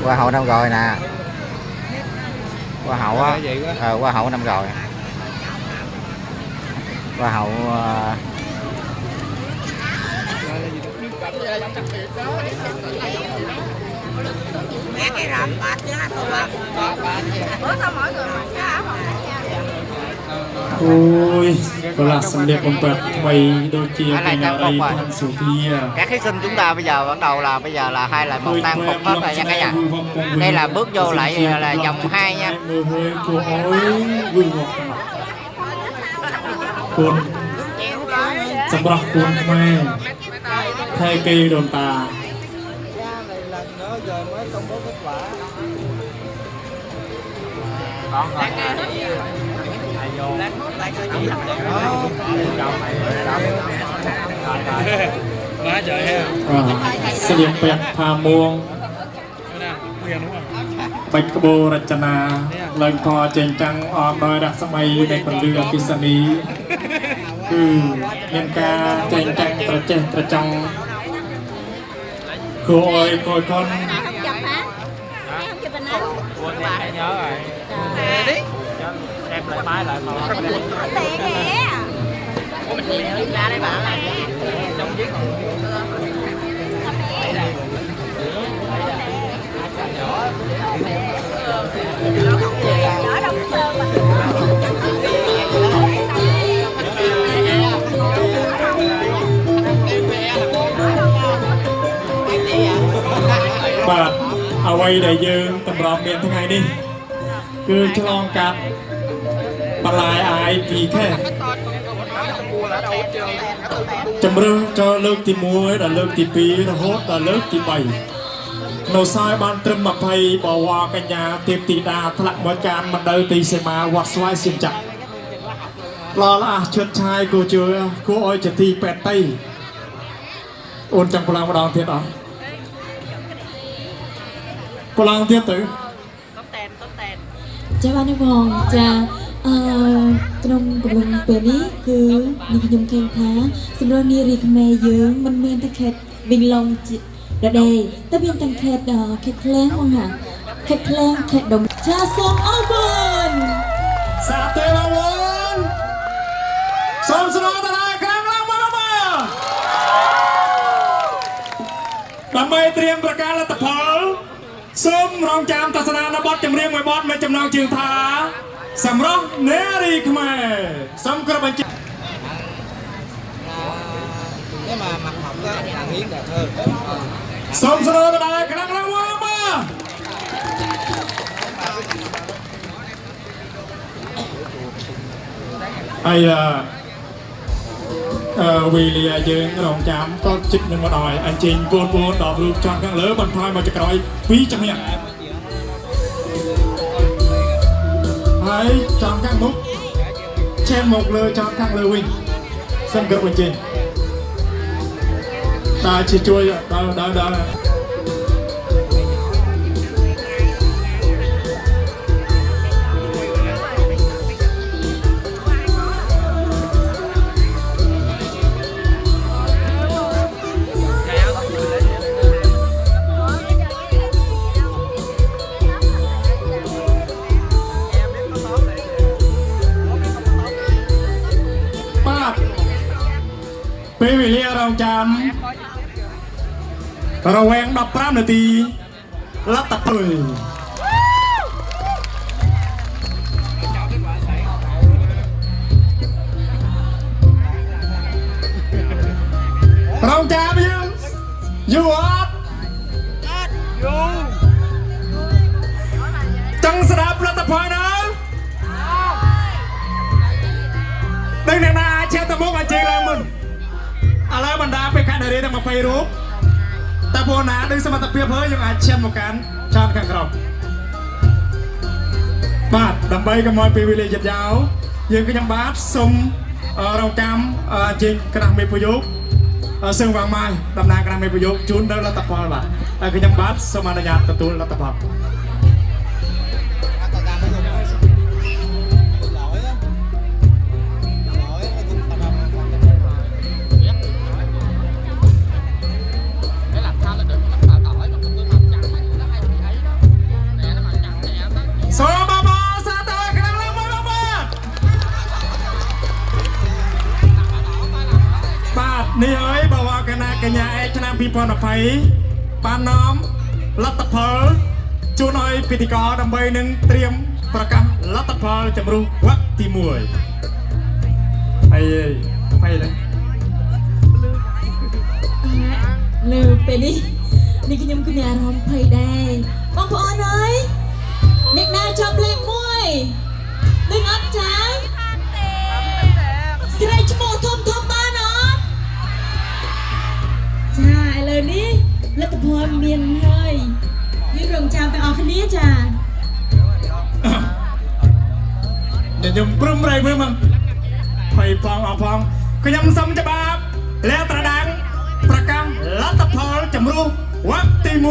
Hoa hậu năm rồi nè. Hoa hậu á. Hoa hậu năm rồi. Hoa hậu mẹ cái rầm bát chứ bữa sau mỗi người mặc cái áo ôi có là sầm đẹp bông bật mày đôi chia cái nào đây toàn số thi các thí sinh chúng ta bây giờ bắt đầu là hai lại một tam phục hết rồi nha cả nhà. Đây là bước vô lại là vòng 2 nha. Cô ơi vui ngọt côn sầm bọc côn mày thay cây đồn tà sẽ điểm bẹt thà muông bạch bồ rạch chana lần thò chèn trăng ọt đòi đặt sắp bayในphầnเรือพิษณีnhân ca chèn trăng tờ chè tờ trong cô ơi coi con Nhớ rồi. Em lại máy lại mà. ra đây bạnបាទអ្វីដែលយើងតម្រាំមានថ្ងៃនេះគឺឆ្លងកាត់បន្លាយអាយពីខែជំរឿចូលលើកទី1ដល់លើកទី2រហូតដល់លើកទី3នៅសល់បានត្រឹម20បវរកញ្ញាទេពធីតាធ្លាក់មកចានមណ្ឌលទីសីមាវត្តស្វាយសៀមចាក់ឡឡះឈុតឆាយគូជឿគូអុយជាទីពេតៃអូនចង់ប្រឡងម្ដងទៀតអត់ប្រឡងទៀតទៅចាបានទេបងចាក្នុងកំឡុងពេលនេះគឺនាងខ្ញុំឃើញថាសម្រាប់នារីខ្មែរយើងមិនមែនតែខេត្តវិញឡុងរដេតែមានទាំងខេត្តខេត្តក្លែងផងហាខេត្តក្លែងខេត្តដុំចាសូមអរគុណសាទរបងប្អូនសូមស្នើទៅដល់ខាងឡើងមកដើម្បីត្រៀមប្រកាសលទ្ធផលសូមរងចាំទស្សនានៅបទចម្រៀងមួយបទមានចំណងជើងថាសម្រស់នារីខ្មែរសូមគោរពបញ្ជាNếu mà mặt mỏng á, là hiến đẹp hơn. សូមស្នើទៅដល់ខាងឡើងមកហើយវីលីយើងរងចាំក៏ជិតនឹងមកដល់អញ្ជើញបងប្អូនដល់រូបចង់ខាងលើបន្ថយមកចក្រោយ2ចំណៀងហើយចង់ខាងមុខឆែនមកលើចង់ខាងលើវិញសូមគោរពអញ្ជើញដល់ជាជួយដល់ពេលវេលារងចាំរវាង15នាទីលទ្ធផលរងចាំយើងយូរអត់យូរចង់ស្ដាប់លទ្ធផលណាដឹងអ្នកណាអាចទៅមុខអាចជិះឡើងមុនឥឡូវបណ្ដាពេលកាត់នារីទាំង20រូបតែពួកណាដឹងសមត្ថភាពហើយយើងអាចឈានមកកាន់ចោតខាងក្រោមបាទដើម្បីកុំឲ្យពេលវេលាយឺតយ៉ាវយើងខ្ញុំបាទសូមរងចាំជើងក្រាស់មេប្រយោគសឹងវាងម៉ាយតំណាងក្រាស់មេប្រយោគជូនដល់លទ្ធផលបាទហើយខ្ញុំបាទសូមអនុញ្ញាតទទួលលទ្ធផល Để làm sao là được bắt đầu tỏi mà không có màu trắng nó hay bị ấy đó. 2020បាននាំលទ្ធផលជួនឲ្យពិធីករដើម្បីនឹងត្រៀមប្រកាសលទ្ធផលចម្រុះវគ្គទី1ហើយលើពេលនេះខ្ញុំគឺមានអារម្មណ៍ភ័យដែរបងប្អូនអើយអ្នកណាចាប់លេខ1នឹងអត់ចាយស្រែកឈ្មោះធំបានអត់ចាឥឡូវនេះលទ្ធផលមានហើយយើងរងចាំទាំងអស់គ្នាចាខ្ញុំព្រមរៃមើលមកភ័យផងអផងខ្ញុំសូមច្បាប់លាត្រដាងប្រកាសលទ្ធផលចម្រុះវគ្គទី1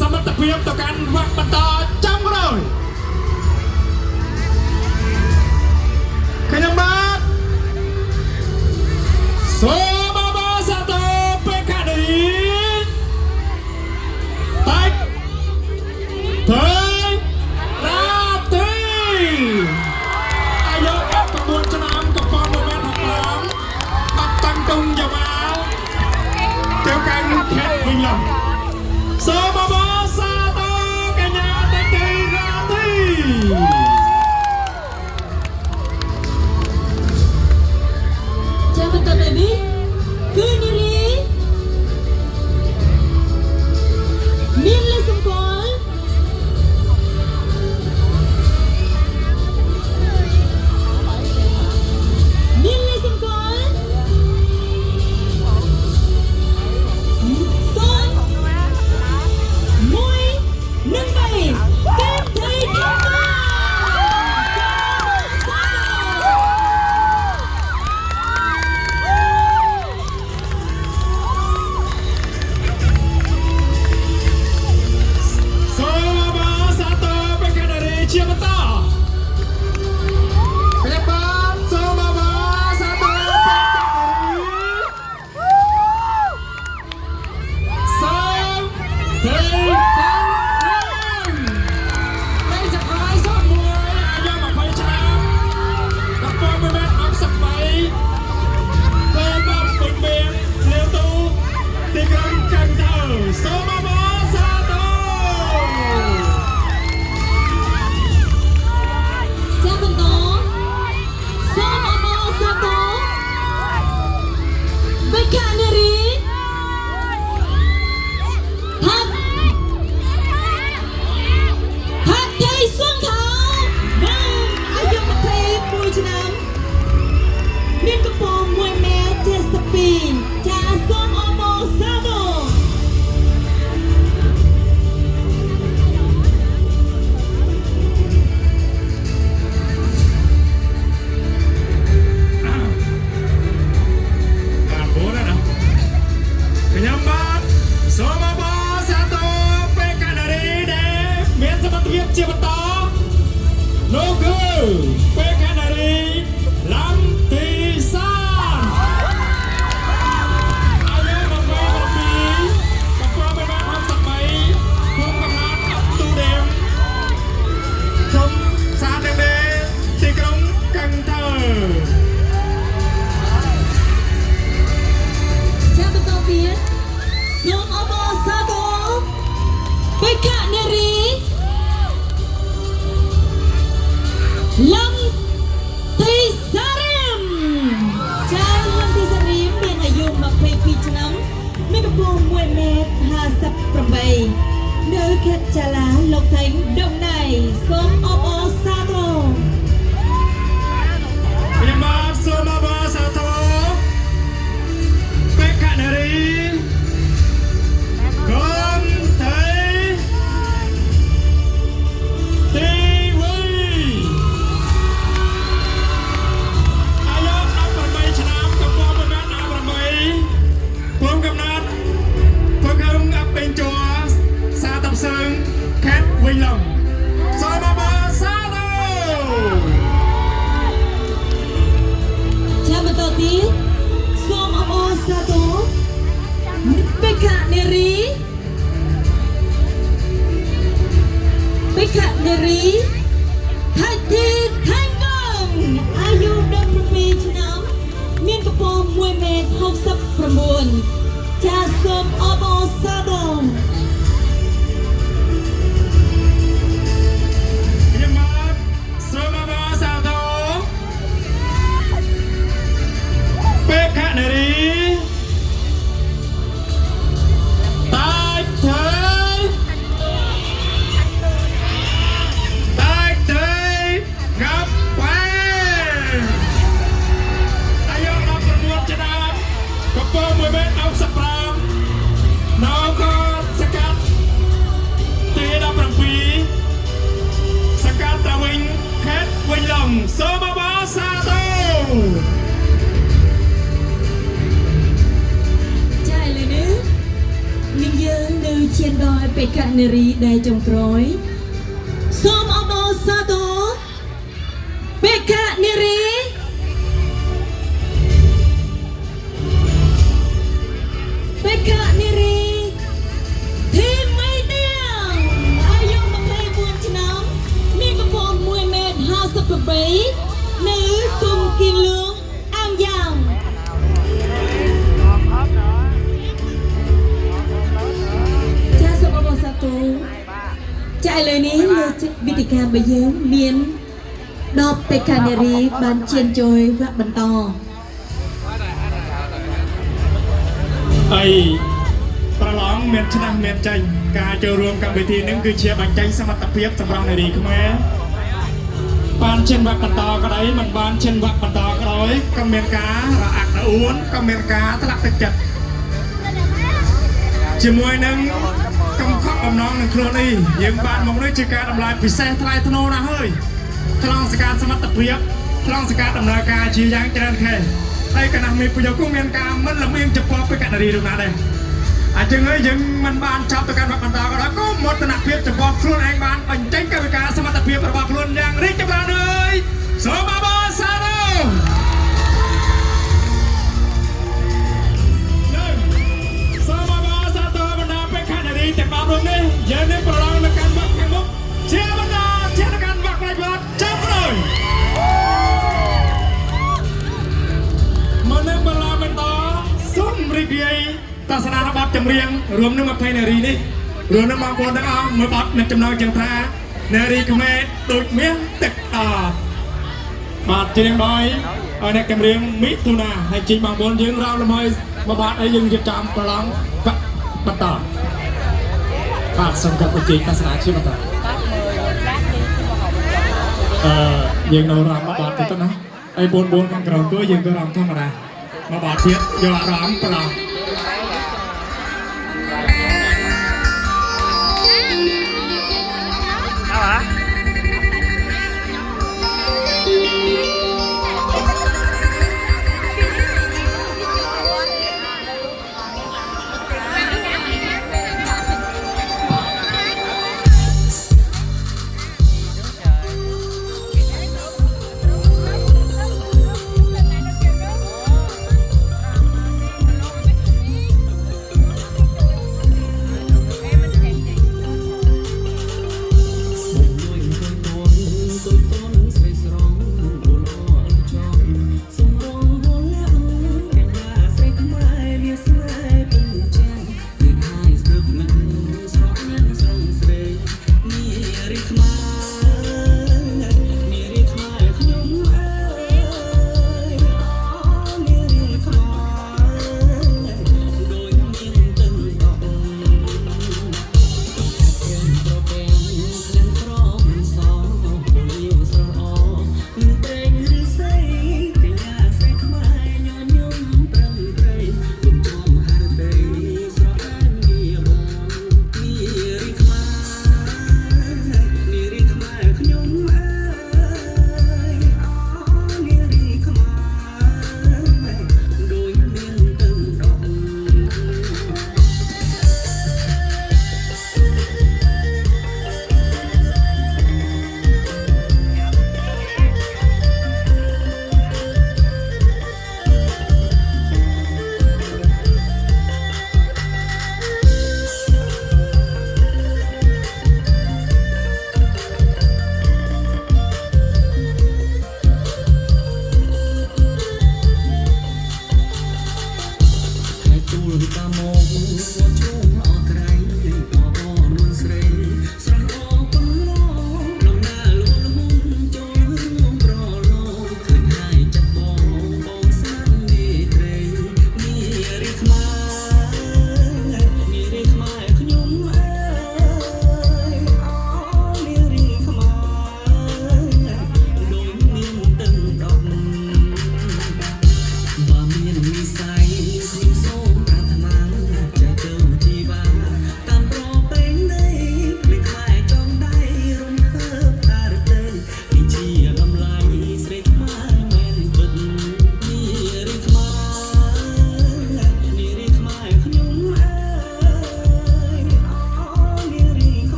សមត្ថភាពទៅកាន់វគ្គបន្តចុងក្រោយខ្ញុំបាទសូមអបអរសាទរពេលកាឌីតាច់ទៅរាត្រីអាយុ19ឆ្នាំកំពុងមាន65អត់តាំងតុងយ៉ាម៉ាទៅកាន់ខេត្តវិញឡងសូមអបអរសាទរកញ្ញាតាច់ទៅរាត្រីចាំបន្តទៅនេះគឺនារីមានលេខសម្គាល់មានលេខសម្គាល់ជាបន្តនោះគឺពេលកាណារីឡំទីសាអាយុ27កំពុងមានความសប្បាយគុំកំណត់អត់ទូដេមខ្ញុំសាទទាំងនេះទីក្រុងកាំងថើចាំបន្តទៀតសូមអបអរសាទរ ខនារីលំទីសារីមចាលំទីសារីមមានអាយុ22ឆ្នាំមានកម្ពស់1.58 ម៉ែត្រនៅខេត្តចាឡាលោកថេងដងណៃសូមអបអរសាទរ ខ្ញុំបាទសូមអបអរសាទរបេក្ខនារីកុំទៅទីវីអាយុ18ឆ្នាំកំពុងប្រមាណ18ព្រមកំណត់ព្រមកំណត់ពេញជួសាតបសឹងខេត្តវិញឡងសូមអបអរសាទរ ជាបន្តទៀតសូមអបអរសាទរបេក្ខនារីថៃទីថៃកងអាយុ17ឆ្នាំមានកម្ពស់1.69 ចាសសូមអបអរសាទរ ខ្ញុំបាទសូមអបអរសាទរបេក្ខនារីតាយថៃងាប់វ៉ែអាយុ19ឆ្នាំកំពុង1.65 ម៉ែត្រនៅកោសកាត់ទី17សកាត់តាវិញខេត្តវិញឡងសូមអបអរសាទរ ចាឥឡូវនេះនាងយើងនៅឈានដល់បេក្ខនារីដែលចុងក្រោយសូមអបអរសាទរបេក្ខនារីធីមីឌៀងអាយុ24ឆ្នាំមានកម្ពស់1.58 នៅគុំគីលឿងអាំងយ៉ាងចាសសូមអបអរសាទរចាឥឡូវនេះលើវិធីការរបស់យើងមាន10បេក្ខនារីបានឈានចូលវគ្គបន្ត ហើយប្រឡងមានឆ្នះមានចាញ់ការចូលរួមកម្មវិធីនេះគឺជាបញ្ចេញសមត្ថភាពសម្រាប់នារីខ្មែរបានឈានវគ្គបន្តក៏ដោយមិនបានឈានវគ្គបន្តក៏ដោយក៏មានការរអាក់រអួនក៏មានការធ្លាក់ទឹកចិត្តជាមួយនឹងកំខកបំណងនឹងខ្លួននេះយើងបានមកនេះជាការតម្លៃពិសេសថ្លៃថ្នូរណាស់ហើយថ្លង់សការសមត្ថភាពថ្លង់សការដំណើរការជាយ៉ាងច្រើនខែហើយគណៈមេប្រយោគមានការមិនលំអៀងចំពោះបេក្ខនារីនោះណាដែរអញ្ចឹងហើយយើងមិនបានចាប់ទៅកាន់វគ្គបន្តក៏ដោយក៏មោទនភាពចំពោះខ្លួនឯងបានបញ្ចេញកាយវិការសមត្ថភាពរបស់ខ្លួនយ៉ាងរីកចម្រើនហើយសូមអបអរសាទរសូមអបអរសាទរបបណ្ដាបេក្ខនារីទាំង10រូបនេះយើងនឹងប្រឡងនៅកាន់វគ្គខាងមុខជាបន្តជាទៅកាន់វគ្គផ្នែកវត្តចាប់ផ្ដើមមកនឹងប្រឡងបន្តសូមរីករាយទស្សនាបទចម្រៀងរួមនឹង20នារីនេះរួមនឹងបងប្អូនទាំងអស់មើលបទនឹងចំណងជើងថានារីខ្មែរដូចមាសទឹកអបាទច្រៀងដោយអ្នកចម្រៀងមិថុនាហើយជិះបងប្អូនយើងរោលលំហើយមកបាទឲ្យយើងរៀបចំប្រឡងបន្តបាទសូមគោរពជ័យទស្សនាជាបន្តយើងនៅរំមកបាទទៅណាហើយ4ខាងក្រោមគឺយើងក៏រំធម្មតាមកបាទទៀតយកអារម្មណ៍ប្រឡង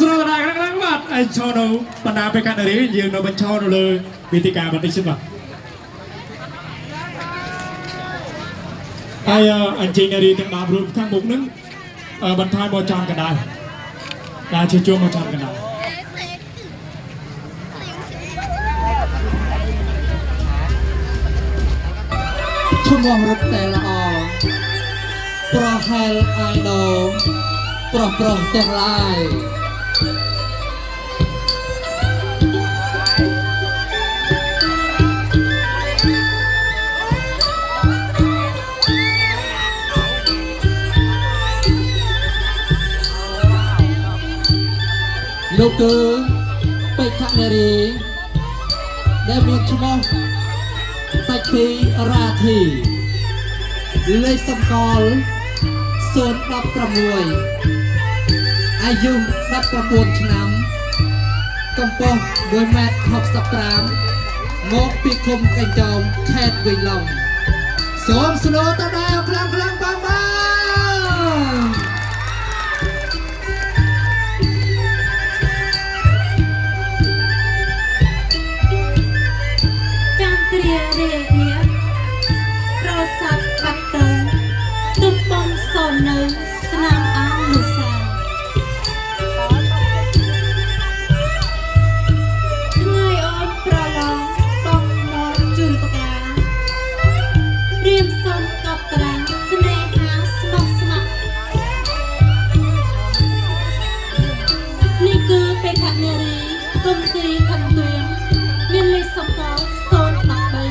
ស្រូតដែរខ្លាំងបាទអញឈរនៅបណ្ដាបេការីយើងនៅបញ្ឈរនៅលើវេទិកាបន្តិចសិនបាទហើយអញ្ជើញនារីទាំង10រូបខាងមុខហ្នឹងបន្ថយមកចំកណ្ដាលដែលជាជួមមកចំកណ្ដាលឈ្មោះរត់តែល្អប្រហែលអាយដោប្រុសទាំងឡាយលោកគឺបេក្ខនារីដែលមានឈ្មោះតាច់ធីរាធីលេខសម្គាល់016អាយុ19ឆ្នាំកម្ពស់1.65 ម៉ែត្រមកពីឃុំកញ្ចោមខេត្តវិញឡុងសូមស្នូតដល់ខ្លាំងបងបងចាំត្រៀរៀប្រសាទបាត់ទៅទុំបងសូននៅស្នាមអនុសាថ្ងៃអូនប្រឡងបងមកជូនផ្ការៀមសុំកប់ត្រាំស្នេហាស្មោះស្ម័គ្រនេះគឺបេក្ខនារីគុំទីខំទួងមានលេខសម្គាល់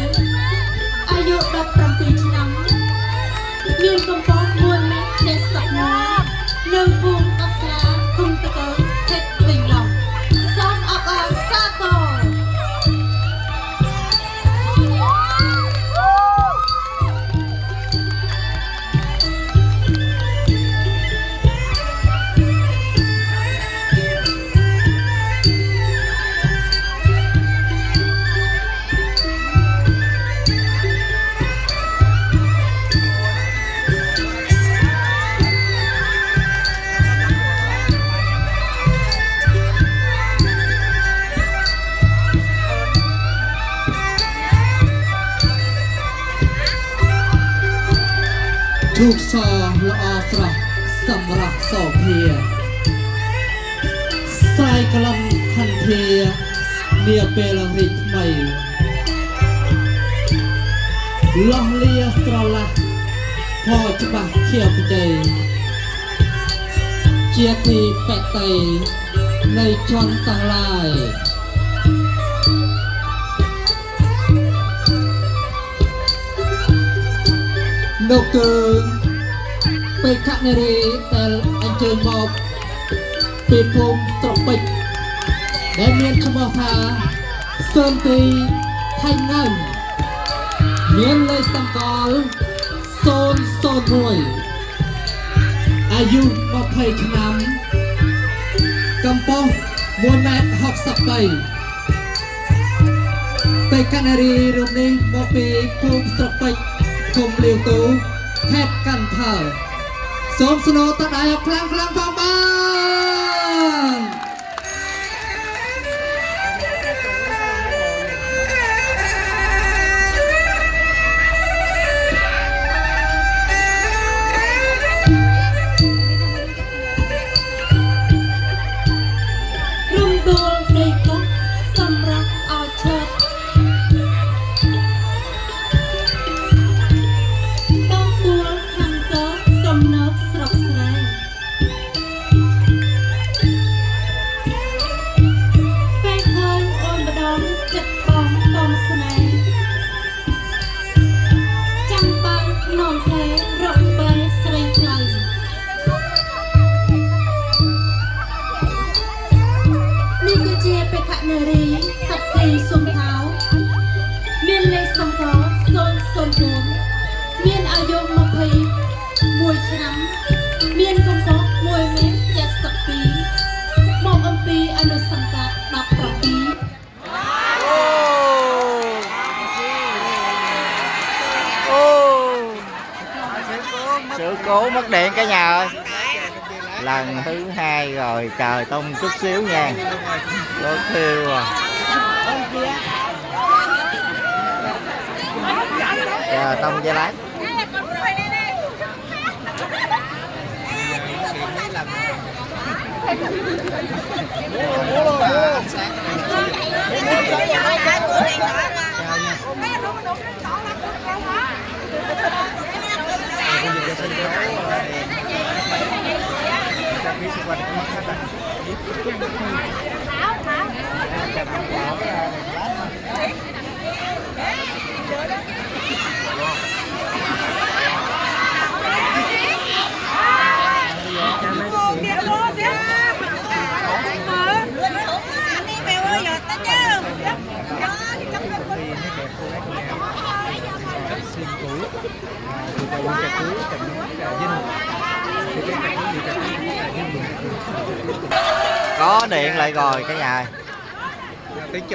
013អាយុ17ឆ្នាំមានកម្ពស់1.71 ម៉ែត្រនៅភូមិកស្លាឃុំតកូខេត្តវិញឡុងសូមអបអរសាទរជូកសល្អស្រស់សម្រាប់សោភាស្រាយក្លំខន្ធានាពេលរីកថ្មីលោះលាស្រឡះផច្បាស់ខៀវជ័យជាទីបេតៃនៃជន់ទាំងឡាយនោះគឺបេក្ខនារីដែលអញ្ជើញមកពីភូមិស្រុកពេជ្រដែលមានឈ្មោះថាសឿនទីថៃងើមមានលេខសម្គាល់001អាយុ20ឆ្នាំកម្ពស់1.63 ម៉ែត្របេក្ខនារីរូបនេះមកពីភូមិស្រុកពេជ្រឃុំលាវទូខេត្តកាន់ថើសូមស្នូតដៃខ្លាំងផងបងរំដួលដីកោះសម្រាប់ឲ្យឈើនារីតាក់ទីសុំថៅមានលេខសម្គាល់004មានអាយុ21ឆ្នាំមានកម្ពស់1.72 ម៉ែត្រមកអំពីអនុសង្កាត់Sự cố mất điện cả nhà ơi. lần thứ 2 rồi, trời Tông chút xíu nha. Có kêu à. Giờ Tông dây lái. Có điện lại rồi cả nhà.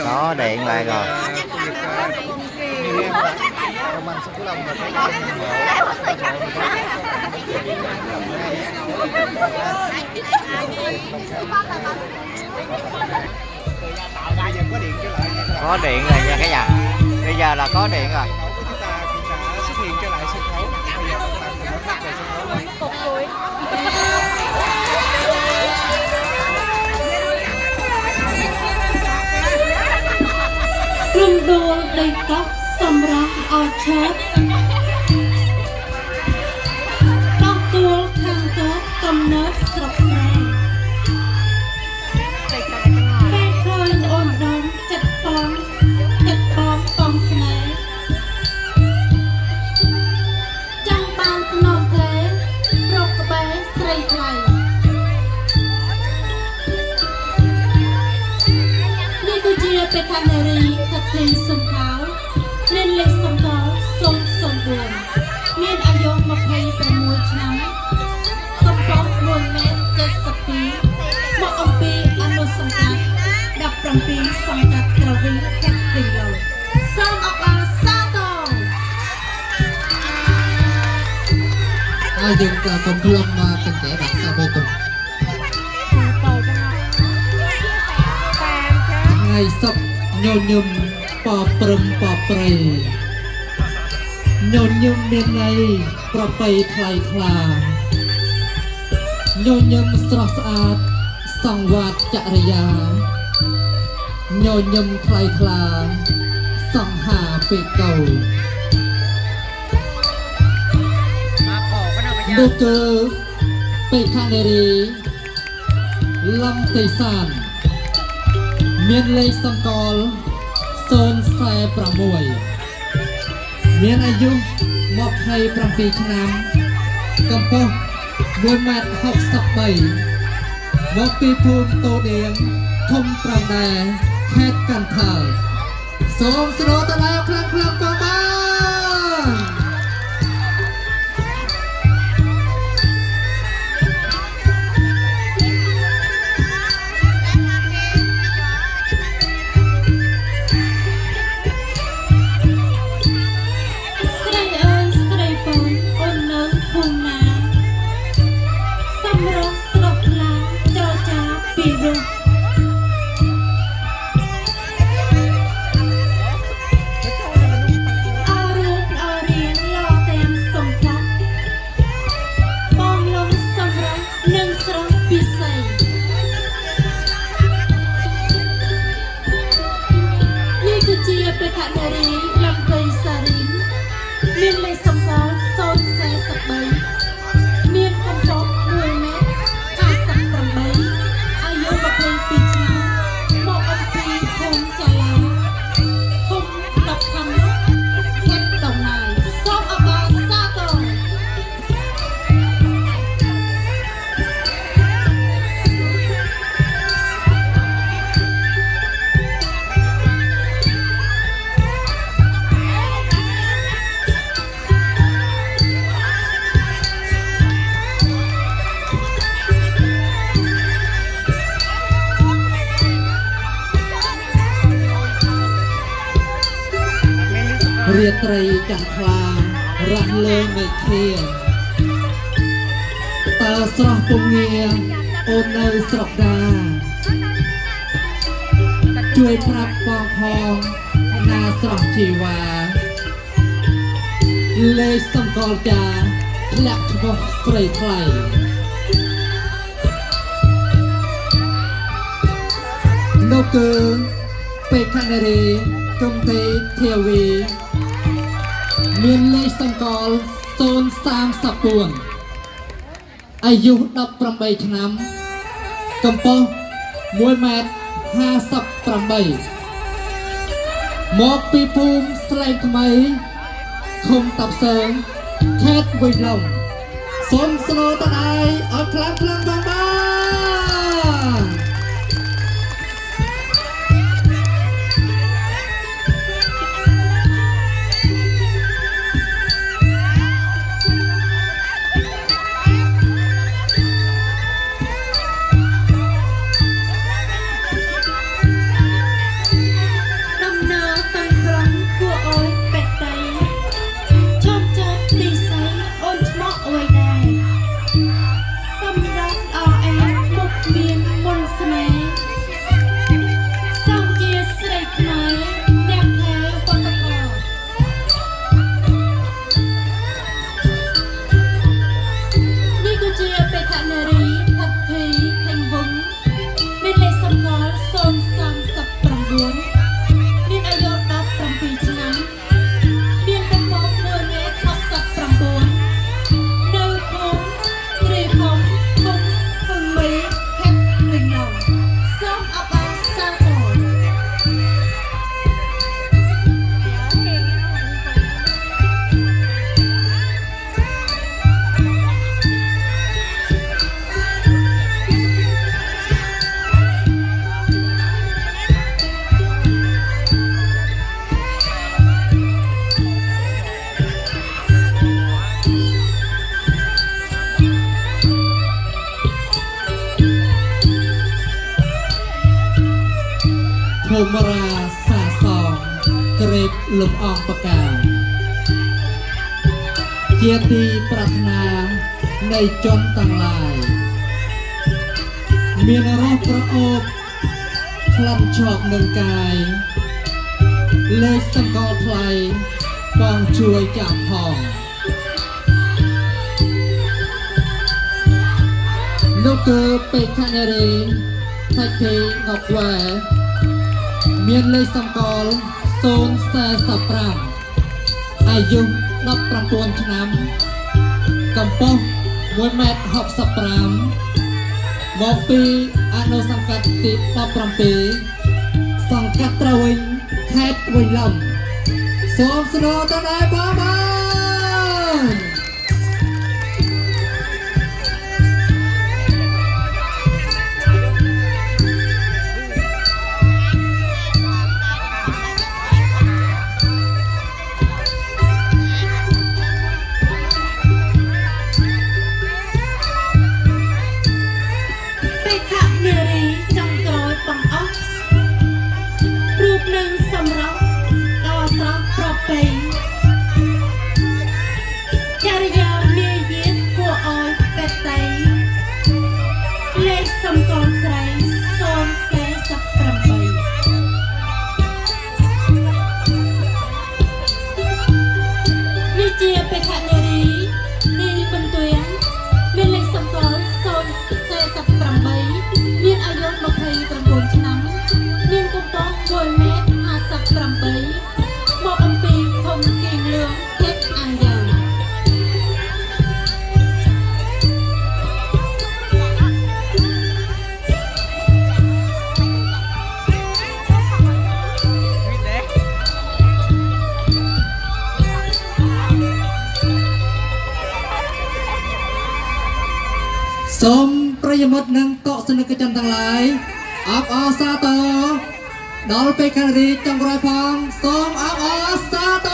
Có điện lại rồi. Có điện rồi nha cả nhà. Bây giờ là có điện rồi. Rung đua đầy cốc xâm ra ở chết. Đọc tuôn khăn tốt cầm nớt sọc xe. Bê khơi ôn đón chặt bóng bóng xe. Chẳng bàn thân nông thế, rộp bé srei thay. Pe Canary thật thì sông tháo nên lệ sông có sông buồn nên ai vô một hay bằng mùi nắng không có mùi mẹ chết sập phí một ông pi ăn đồ sông cát đập bằng phí sông cát trào vĩ khét tình lầu sông ọc à xa tàu ai dừng cả con thương mà tình trẻ đặt sao về cùng ngày sắp nhô nhum bỏ prâm bỏ prey nhô nhum miền này bỏ bay thay thà nhô nhum sọt sạt song vạt chạ rìa nhô nhum thay thà song hà về cầu đô cơ về Canary lâm tây sàn miền lê sông col sơn xe pra mùi miềnอายุmột hay pra pi năm cầm po buôn mặt học sập bảy một pi phun tô điềm thông trăng đè khét cần thở sông sô ta lao khlang khlang qua ban Riếtត្រីchẳng khla răng lơ người kia តើស្រស់ពុំងារអូននៅស្រុកដាជួយប្រាប់បងផងណាស្រស់ជីវ៉ាលេខសម្គាល់ចាធ្លាក់ឈ្មោះស្រីថ្លៃនោះគឺពេកនារីគំទេធាវីមានលេខសម្គាល់034អាយុ18ឆ្នាំកម្ពស់1.58 ម៉ែត្រមកពីភូមិស្លែងថ្មីឃុំតាប់សើងខេត្តវិញឡុងសូមស្នូតដៃឲ្យខ្លាំងៗផងបាទភូមិរាសាសងក្រេបលំអងបកាជាទីប្រាថ្នានៃជនទាំងឡាយមានរស់ប្រអប់ក្លិនឈប់នឹងកាយលេខសម្គាល់ថ្លៃបងជួយចាំផងនោះគឺពេកនារីថៃធីងប់វ៉ែមានលេខសម្គាល់045អាយុ19ឆ្នាំកម្ពស់1.65 ម៉ែត្រមកពីអនុសង្កាត់ទី17សង្កាត់ត្រវិញខេត្តវិញឡុងសូមស្នូតដៃបងបាទសូមប្រិយមិត្តនិងកុសលនិកជនទាំងឡាយអបអរសាទរដល់ពេកនារីចុងក្រោយផងសូមអបអរសាទរ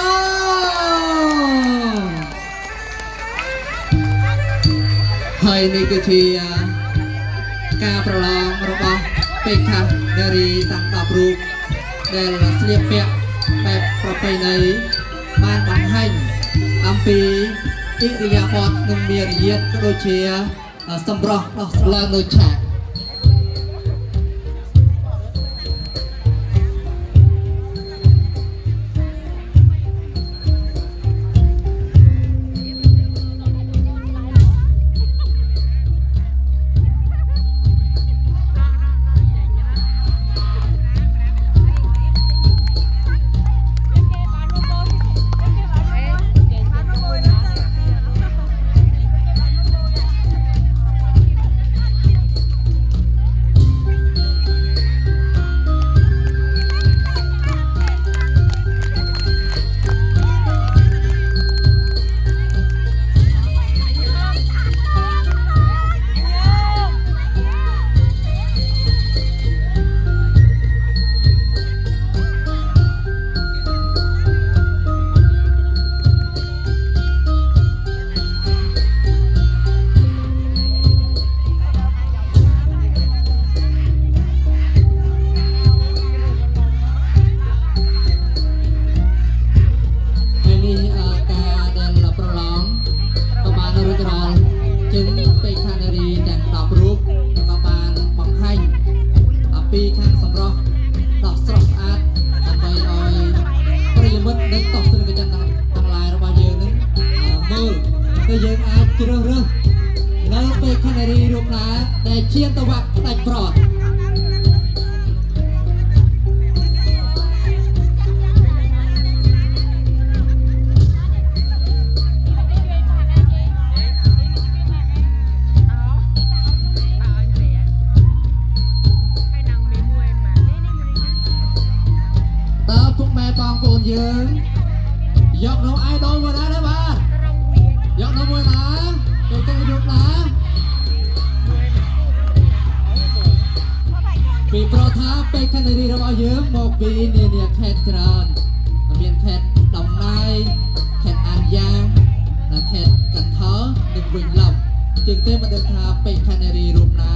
ហើយនេះគឺជាការប្រឡងរបស់ពេកនារីទាំង10រូបដែលស្លៀកពាក់បែបប្រពៃណីបានបង្ហាញអំពីឥរិយាបថនិងមារយាទក៏ដូចជា សម្រស់ដោះឡើងនៅឆាក យើងអាចជ្រើសរើសនៅពេលខនារីរូបណាដែលជាតវៈផ្ដាច់ប្រត់ តើពុកម៉ែបងប្អូនយើងយកនៅអាយដលមួយណាដែរបាទយកនៅមួយណាទៅទៅយកណាពីប្រថាពេលខនារីរបស់យើងមកពីនានាខេត្តច្រើនមានខេត្តដំណៃខេត្តអានយ៉ាងនិងខេត្តកន្ធរនិងវិញឡំជាងទេមកដឹងថាពេលខនារីរូបណា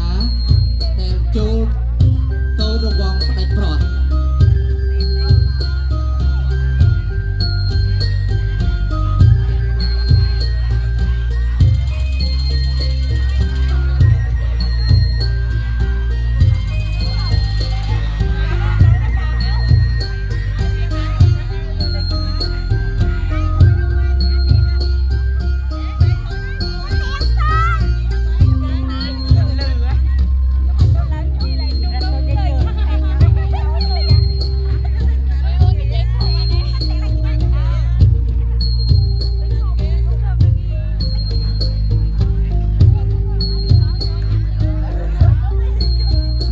ដែលចូលទៅរវងផ្ដាច់ប្រត់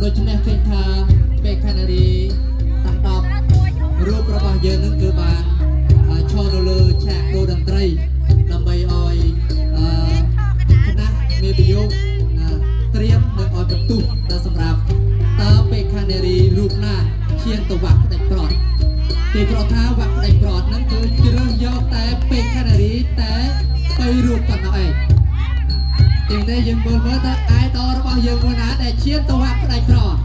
ដូច្នេះឃើញថាពេលខនារីតាំងតបរូបរបស់យើងនឹងគឺបានឈរនៅលើឆាកដូរតន្ត្រីដើម្បីឲ្យគណៈមេបយោគត្រៀមនឹងឲ្យបន្ទុះដល់សម្រាប់តើពេលខនារីរូបណាឈានទៅវាក់ផ្ដាច់ប្រត់ទីប្រថាវាក់ផ្ដាច់ប្រត់ហ្នឹងគឺជ្រើសយកតែពេលខនារីតែ3រូបប៉ុណ្ណោះឯង ជាងតែយើងមើលមើលតើអាយដលរបស់យើងមួយណាដែលឈានទៅវាក់ផ្ដាច់ប្រត់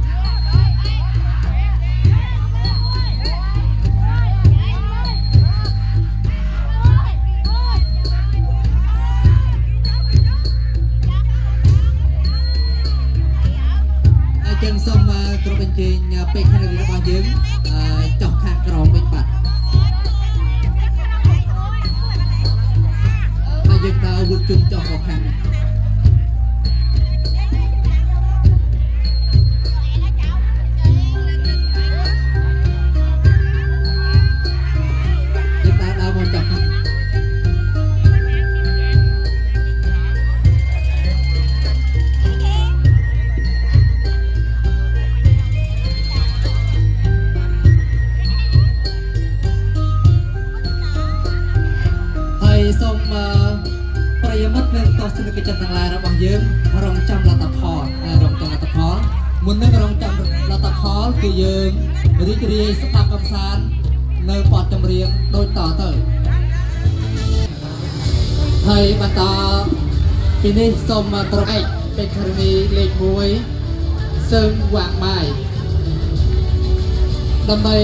ចឹងសូមគ្រប់បញ្ចេញពេកខនារីរបស់យើងចុះខាងក្រោមវិញបាទហើយយើងដើរវុតជុំចុះមកខាង សូមប្រិយមិត្តនិងទស្សនិកជនទាំងឡាយរបស់យើងរងចាំលទ្ធផលរងចាំលទ្ធផលមុននឹងរងចាំលទ្ធផលគឺយើងរីករាយស្ដាប់កំសាន្តនៅបទចម្រៀងដូចតទៅហើយបន្តពីនេះសូមត្រកឯកពេជ្រនីលេខ1សឹងវាងម៉ាយដើម្បី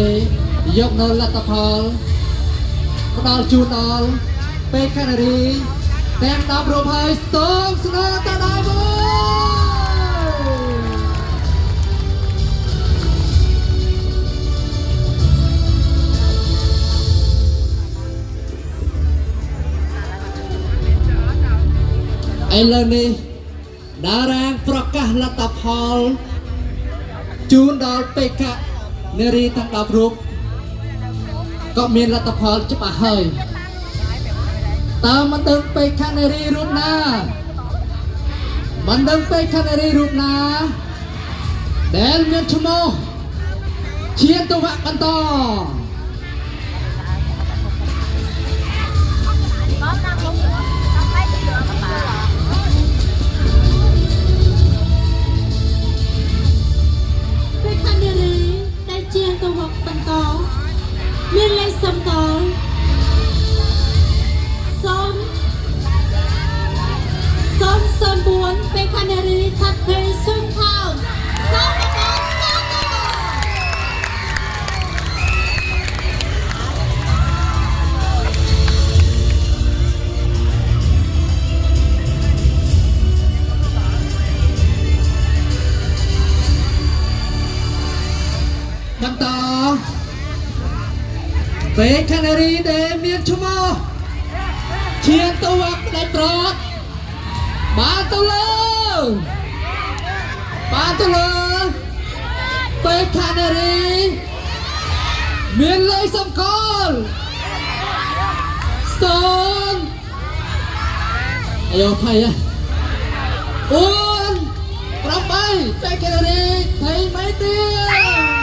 យកនៅលទ្ធផលផ្ដល់ជូនដល់ពេលខនារីទាំង10រូបហើយសូមស្នើទៅដល់ ឥឡូវនេះតារាងប្រកាសលទ្ធផលជូនដល់បេក្ខនារីទាំង10រូបក៏មានលទ្ធផលច្បាស់ហើយតើមិនដឹងបេក្ខនារីរូបណាមិនដឹងបេក្ខនារីរូបណាដែលមានឈ្មោះឈានទៅវគ្គបន្តមានលេខសម្គាល់004បេក្ខនារីថាត់ភេសុញថោសូមអរគុណបន្តបេក្ខនារីដែលមានឈ្មោះឈានទៅវគ្គផ្ដាច់ប្រត់បានទៅលើបេក្ខនារីមានលេខសម្គាល់0អាយុថៃអូន8បេក្ខនារីថៃមិនទេ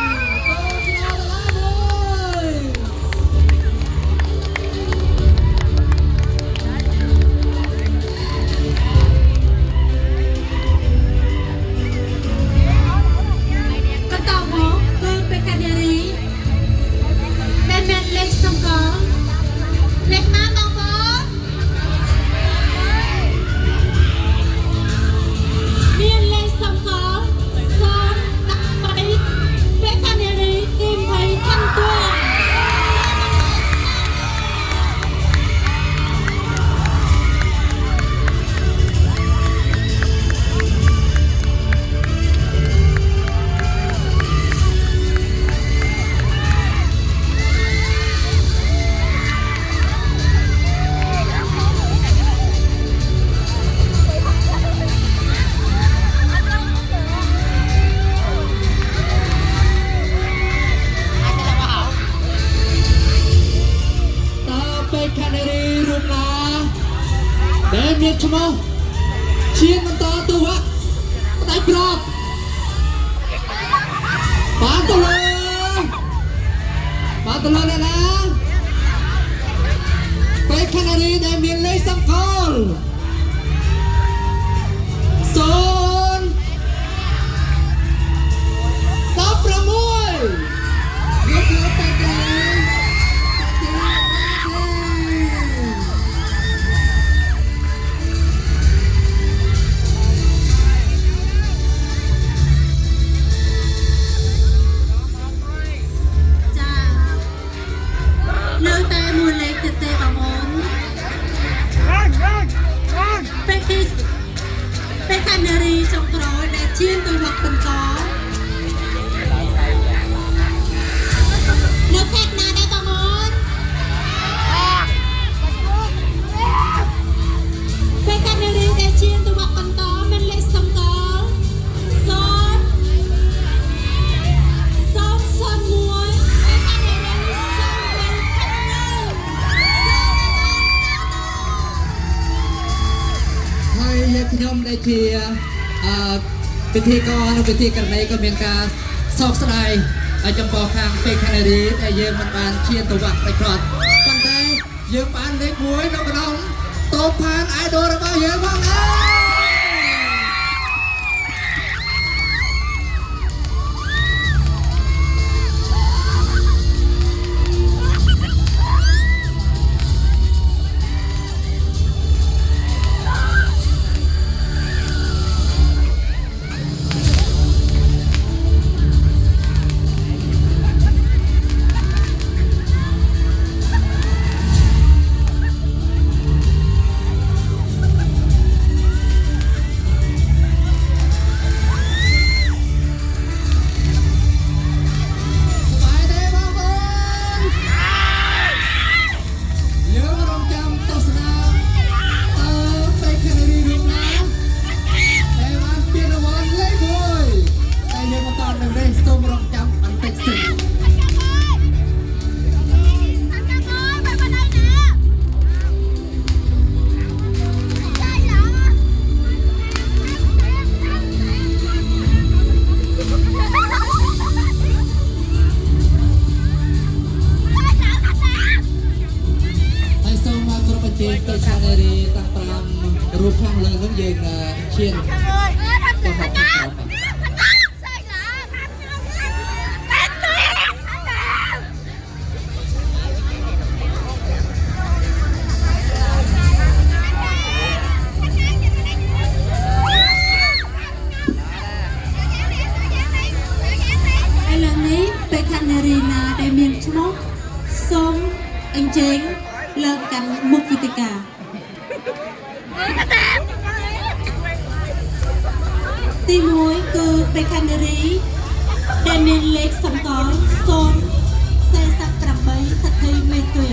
ដែលមានឈ្មោះឈានបន្តទៅវគ្គផ្ដាច់ប្រត់បានទៅលើអ្នកណាបេក្ខនារីដែលមានលេខសម្គាល់ឈានទៅវគ្គបន្តនៅខេត្តណាដែរបងអូនបេក្ខនារីដែលឈានទៅវគ្គបន្តមានលេខសម្គាល់001បេក្ខនារីហើយខ្ញុំដែលជាពិធីករនិងពិធីករណីក៏មានការសោកស្ដាយចំពោះខាងបេក្ខនារីដែលយើងមិនបានឈានទៅវគ្គផ្ដាច់ប្រត់ប៉ុន្តែយើងបានលេខ1នៅក្នុងតូបផាន idol របស់យើងផងដែរ សូមរងចាំបន្តិចសិន ហើយសូមមកគ្រប់បញ្ជាទៅឆានរីតាំង5រូបខាងលើនឹងយើងឈានទៅមកក្រោម ឥឡូវនេះពេលខាងនារីណាដែលមានឈ្មោះសូមអញ្ជើញលើកកាន់មុខវិទ្យាទី1គឺពេលខាងនារីដែលមានលេខសម្គាល់048ស្ថិតមេទុយ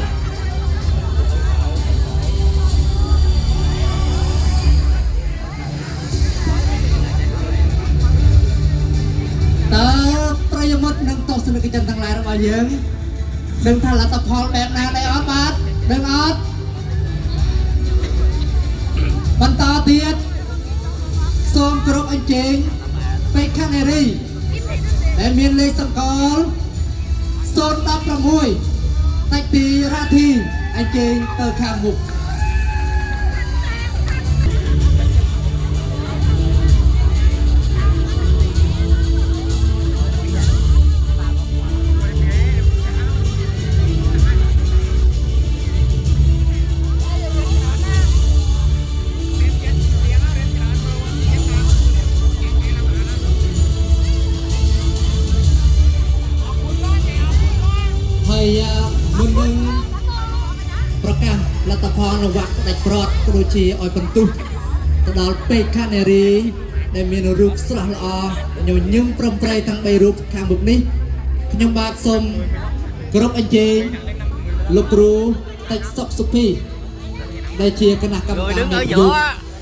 តើប្រិយមិត្តនឹងទស្សនិកជនទាំងឡាយរបស់យើងនឹងថាលទ្ធផលបែបណាដែរអត់បាទដឹងអត់បន្តទៀតសូមគោរពអញ្ជើញពេកខាងនារីដែលមានលេខសម្គាល់016តាច់ពីរាធីអញ្ជើញទៅខាងមុខ ហើយមុននឹងប្រកាសលទ្ធផលរង្វាក់ផ្ដាច់ប្រត់ក៏ដូចជាឲ្យបន្ទុះទៅដល់ពេកខាងនារីដែលមានរូបស្រស់ល្អញញឹមប្រំប្រែងទាំង3រូបខាងមុខនេះខ្ញុំបាទសូមគោរពអញ្ជើញលោកគ្រូតិចសុកសុភីដែលជាគណៈកម្មការនៃយុវ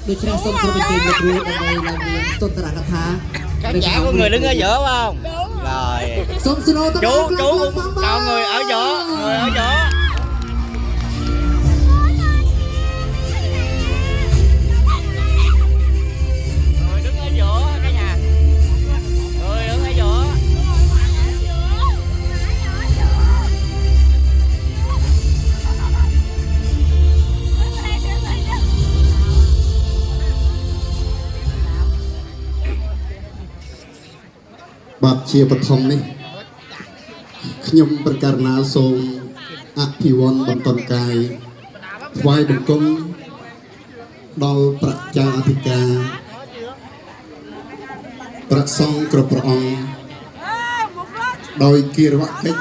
ដូច្នេះសូមគោរពអញ្ជើញលោកគ្រូដើម្បីឡើងមានសុន្ទរកថា Các chả có người đứng ở giữa không? Rồi. Chú cũng chào người ở giữa, người ở giữa. Người đứng ở giữa cả nhà. Người đứng ở giữa. បាទជាបឋមនេះខ្ញុំប្រកាសណាសូមអភិវឌ្ឍបន្តកាយថ្វាយបង្គំដល់ប្រជាអធិការព្រះសង្ឃគ្រប់ព្រះអង្គដោយគិរវកិច្ច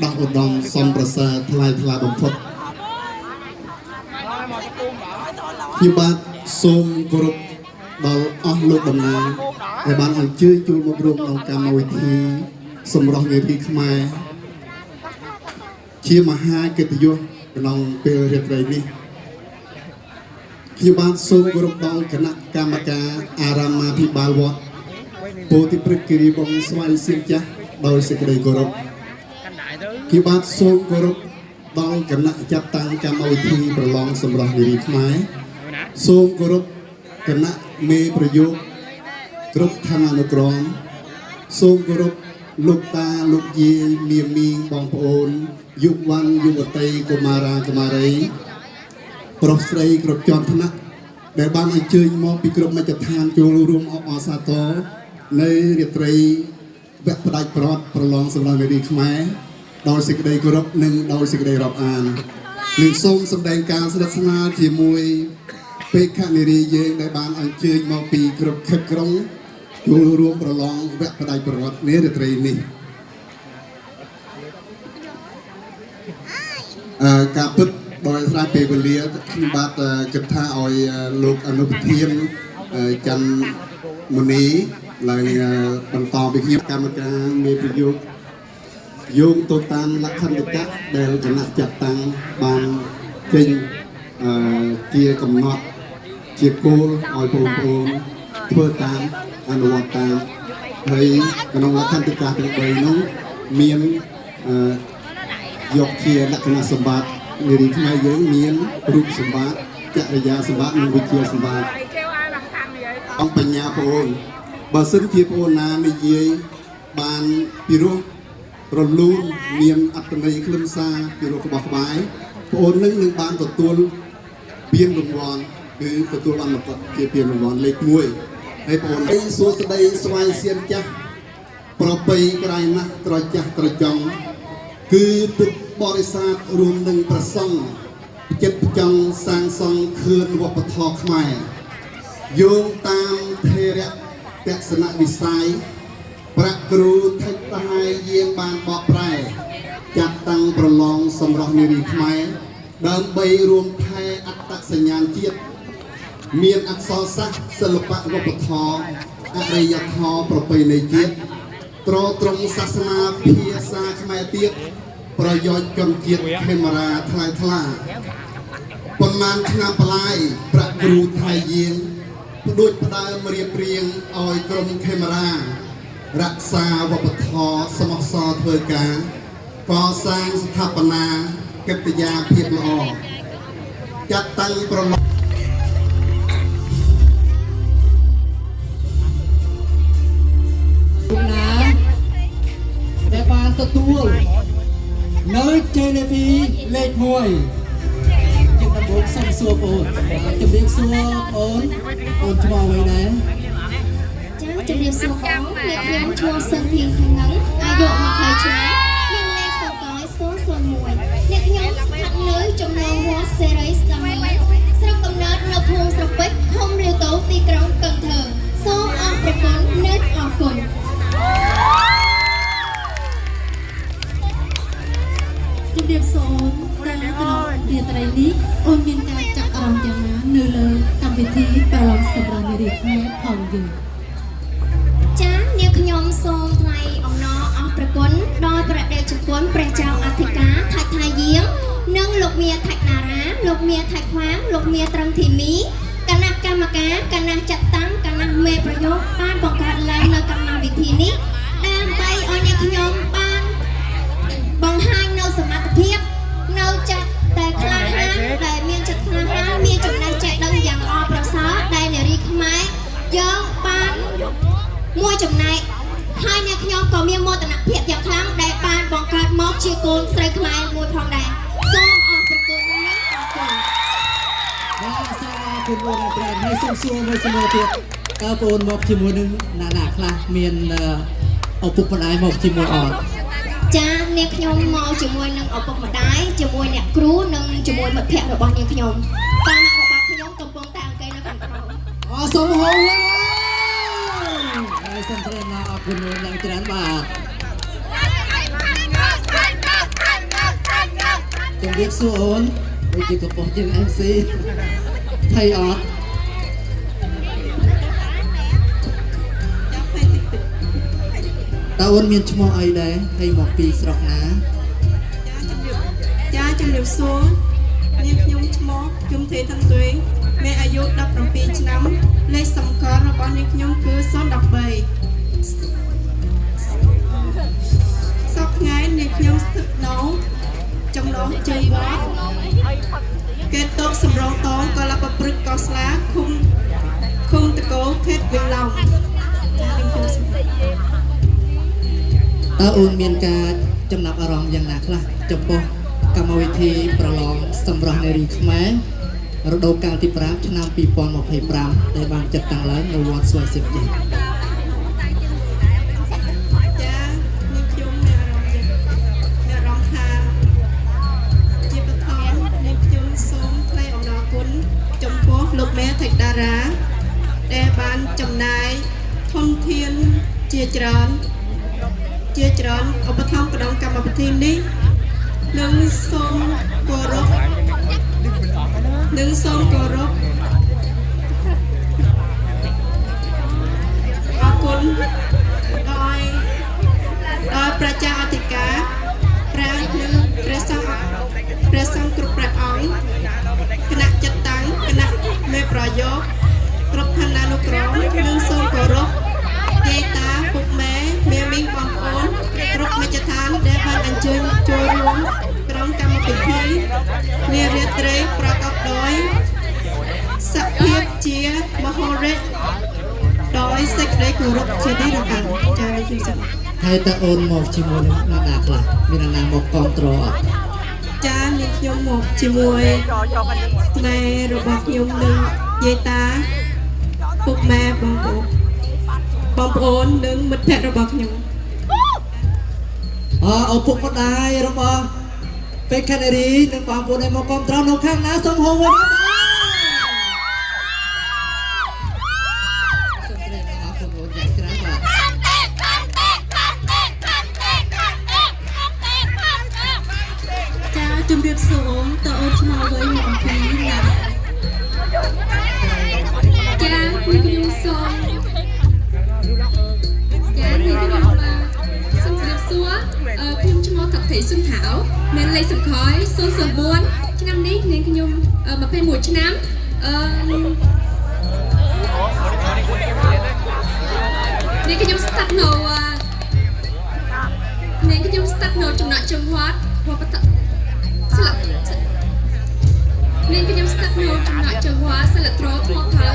ដោះឧត្តមសំប្រសើរថ្លៃថ្លាបំផុតខ្ញុំបាទសូមគោរពដល់អស់លោកតំណាងដែលបានអញ្ជើញចូលមករួមក្នុងកម្មវិធីសម្រស់នារីខ្មែរជាមហាកិត្តិយសក្នុងពេលរាត្រីនេះខ្ញុំបានសូមគោរពដល់គណៈកម្មការអារាមាភិបាលវត្តពោធិព្រឹកគិរីវង្សស្វាយសៀមចាស់ដោយសេចក្តីគោរពខ្ញុំបានសូមគោរពដល់គណៈចាត់តាំងកម្មវិធីប្រឡងសម្រស់នារីខ្មែរសូមគោរពគណៈមេប្រយោគគ្រប់ឋានានុក្រមសូមគោរពលោកតាលោកយាយមាមីងបងប្អូនយុវវ័នយុវតីកុមារាកុមារីប្រុសស្រីគ្រប់ជាន់ឋានៈដែលបានអញ្ជើញមកពីគ្រប់មជ្ឈដ្ឋានចូលរួមអបអរសាទរនៅរាត្រីវគ្គផ្ដាច់ប្រត់ប្រឡងសម្រាប់នារីខ្មែរដោយសេចក្តីគោរពនិងដោយសេចក្តីរាប់អាននិងសូមសម្ដែងការស្និទ្ធស្នាលជាមួយពេកខាងនារីយើងដែលបានអញ្ជើញមកពីគ្រប់ខេត្តក្រុងចូលរួមប្រឡងវគ្គផ្ដាច់ប្រវត្តិនារាត្រីនេះការពិតដោយស្រាយពេលវេលាខ្ញុំបាទគិតថាឲ្យលោកអនុប្រធានច័ន្ទមុនីឡើងបន្តពីខ្ញុំកម្មការមេប្រយោគយោងទៅតាមលក្ខន្តិកៈដែលគណៈចាត់តាំងបានចេញជាកំណត់ជាគោលឲ្យបងប្អូនធ្វើតាមអនុវត្តតាម ហើយក្នុងលក្ខន្តិកៈទាំង3នោះមានយកជាលក្ខណៈសម្បត្តិនារីខ្មែរយើងមានរូបសម្បត្តិចរិយាសម្បត្តិនិងវិជ្ជាសម្បត្តិអង្គបញ្ញាបងប្អូនបើសិនជាបងប្អូនណានិយាយបានពីរោះរលូនមានអត្ថន័យខ្លឹមសារពីរោះរបស់ក្បាយបងប្អូននឹងបានទទួលពានរង្វាន់គឺទទួលបានមកជាពានរង្វាន់លេខ1ហើយបងប្អូនសួស្តីស្វាយសៀនចាស់ប្រពៃក្រៃណាស់ត្រចាស់ត្រចង់គឺពុទ្ធបរិស័ទរួមនឹងប្រសង់ចិត្តចង់សាងសង់ខឿនវប្បធម៌ខ្មែរយោងតាមថេរទស្សនវិស័យប្រាក់គ្រូថិតតាយយាងបានបកប្រែចាត់តាំងប្រឡងសម្រស់នារីខ្មែរដើម្បីរួមថែអត្តសញ្ញាណជាតិមានអក្សរសាស្ត្រសិល្បៈវប្បធម៌អរិយធម៌ប្រពៃណីជាតិត្រសាសនាភាសាខ្មែរទៀតប្រយោជន៍ជនជាតិខេមរាថ្លៃថ្លាប៉ុន្មានឆ្នាំបលាយប្រាក់គ្រូថៃយាងផ្ដួចផ្ដើមរៀបរៀងឲ្យក្រុមខេមរារក្សាវប្បធម៌សមស្សរធ្វើការកសាងស្ថាបនាកិត្តិយសភាពល្អចាត់តាំងប្រឡងដែលបានទទួលនៅជេលេវីលេខ1ជាដំបូងសូមសួរបងជំរាបសួរបងឈ្មោះអ្វីដែរចាជំរាបសួរបងអ្នកខ្ញុំឈ្មោះសិនធីខាងហ្នឹងអាយុ20ឆ្នាំមានលេខសកល001អ្នកខ្ញុំស្ថិតនៅចំណងវត្តសេរីស្ដាមីស្រុកកំណើតនៅភូមិស្រពេចឃុំរាវតូទីក្រុងកឹងធើសូមអរព្រគុណនិងអរគុណជំរាបសួរតែក្នុងរាត្រីនេះអូនមានការចាប់អារម្មណ៍យ៉ាងណានៅលើកម្មវិធីប្រឡងសម្រាប់នារីខ្មែរផងយើងចា៎អ្នកខ្ញុំសូមថ្លែងអំណរអរព្រគុណដល់ព្រះដេចគុណព្រះចៅអធិការថៃថៃយាងនិងលោកមាថៃតារាលោកមាថៃខ្វាងលោកមាត្រឹងធីមីគណៈកម្មការគណៈចាត់តាំងគណៈមេប្រយោគបានបង្កើតឡើងនៅកម្មវិធីនេះដើម្បីឲ្យអ្នកខ្ញុំបានបង្ហាញនៅសមត្ថភាពនៅចិត្តតែក្លាហានដែលមានចិត្តក្លាហានមានចំណេះចេះដឹងយ៉ាងល្អប្រសើរដែលនារីខ្មែរយើងបានមួយចំណែកហើយអ្នកខ្ញុំក៏មានមោទនភាពយ៉ាងខ្លាំងដែលបានបង្កើតមកជាកូនស្រីខ្មែរមួយផងដែរសូមអរព្រគុណនិងអរគុណបាទសូមអរគុណបងប្អូនហើយសូមសួរមួយសំណួរទៀតតើបងមកជាមួយនឹងណាខ្លះមានឪពុកម្ដាយមកជាមួយអត់ចាអ្នកខ្ញុំមកជាមួយនឹងឪពុកម្ដាយជាមួយអ្នកគ្រូនិងជាមួយមិត្តភ័ក្តិរបស់អ្នកខ្ញុំតាមរបស់ខ្ញុំកំពុងតែអង្គុយនៅខាងក្រោមអសូមហៅហើយសូមថ្លែងអរគុណយ៉ាងច្រើនបាទជំរាបសួរអូនដូចជាកំពុងជា MC ថៃអត់តើអូនមានឈ្មោះអីដែរហើយមកពីស្រុកណាចាជំរាបសួរនាងខ្ញុំឈ្មោះជុំទេតាំងទុយមានអាយុ17ឆ្នាំលេខសម្គាល់របស់នាងខ្ញុំគឺ013សប្តាហ៍ថ្ងៃនាងខ្ញុំស្ថិតនៅចំណងជ័យវត្តកេតតកសម្រងតងកលបព្រឹកកស្លាឃុំតកោខេត្តវិឡង់ចានាងខ្ញុំតើអូនមានការចំណាប់អារម្មណ៍យ៉ាងណាខ្លះចំពោះកម្មវិធីប្រឡងសម្រស់នារីខ្មែររដូវកាលទី5ឆ្នាំ2025ដែលបានចាត់តាំងឡើងនៅវត្តស្វាយសៀមចា៎ចានាងខ្ញុំមានអារម្មណ៍ថាជាបឋមនាងខ្ញុំសូមថ្លែងអំណរគុណចំពោះលោកមេថៃតារាដែលបានចំណាយធនធានជាច្រើនឧបត្ថម្ភក្នុងកម្មវិធីនេះនិងសូមគោរពអរគុណដល់ប្រជាអធិការព្រះនិងព្រះសង្ឃគ្រប់ព្រះអង្គគណៈចាត់តាំងគណៈមេប្រយោគគ្រប់ឋានានុក្រមនិងសូមគោរពយាយតាពុកម៉ែ គោរពជាទីរាប់អានចានេះខ្ញុំសូម ហើយតើអូនមកជាមួយនឹងអ្នកណាខ្លះមានអ្នកណាមកគ្រប់គ្រងអត់ ចានេះខ្ញុំមកជាមួយម៉ែរបស់ខ្ញុំនិងយាយតាពុកម៉ែបងប្អូននិងមិត្តភ័ក្តិរបស់ខ្ញុំ ឪពុកម្ដាយរបស់ពេកានេរីនិងបងប្អូនឯមកគ្រប់គ្រងនៅខាងណាសូមហៅវិញសូមត្រេកអរគុណអូនយ៉ាងច្រើនបាទ ចាជំរាបសួរតើអូនឆ្ងល់វិញមកអំពីណាចានេះខ្ញុំសូមចានេះខ្ញុំសូមជម្រាបសួរខ្ញុំឈ្មោះកថៃសុនថៅមានលេខសំខយ004ឆ្នាំនេះនាងខ្ញុំ21ឆ្នាំនាងខ្ញុំស្ថិតនៅនាងខ្ញុំស្ថិតនៅចំណុចចង្វាត់វប្បធម៌ស្លាប់នាងខ្ញុំស្ថិតនៅចំណុចចង្វាត់សិលត្រថ្មថៅ